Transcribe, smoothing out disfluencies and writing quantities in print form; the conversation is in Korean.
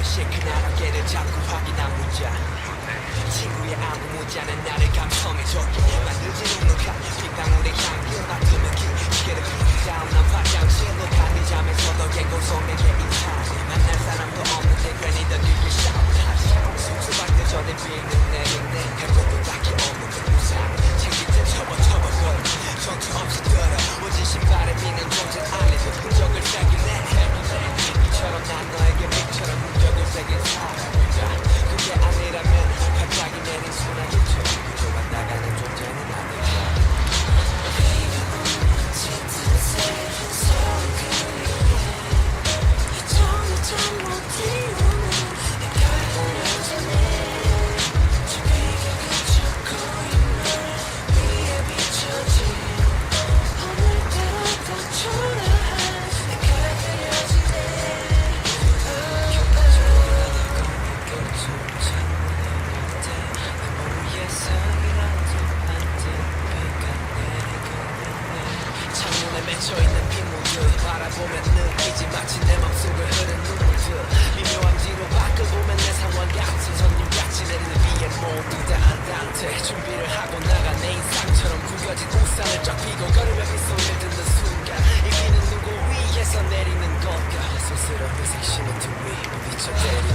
시큰한 어깨를 잡고 확인한 문자 친구의 아무 문자는 나를 감성해줬게 만들지 눅눅한 빗방울의 향기 맡으면 기계를 끄는 다음 난 화장실로 가는 잠에서도 개고성에게 인사해 만날 사람도 없는데 괜히 더 길게 샤워하지 수박들 전에 비는 내린데 할 것도 딱히 없는데 우산 챙길 때 접어버려 전투 없이 더러워진 신발에 비는 존재 알리도 흔적을 새긴 내 이처럼 난 너에게 빛처럼 흔적을 새긴 사람이다 그게 아니라면 갑자기 내린 소나기처럼 그저와 나가는 존재는 아니야 맺혀있는 빗물들 바라보면 느끼지 마치 내 맘속을 흐른 눈물들 미묘한 뒤로 밖을 보면 내 상황 같은 손님같이 내리는 비에 모두 다 안단테 준비를 하고 나가 내 인상처럼 구겨진 우산을 쫙 펴고 걸으며 빗소리를 듣는 순간 이 비는 누구 위에서 내리는 걸까 스스로 회색 시멘트 위 비춰 때리는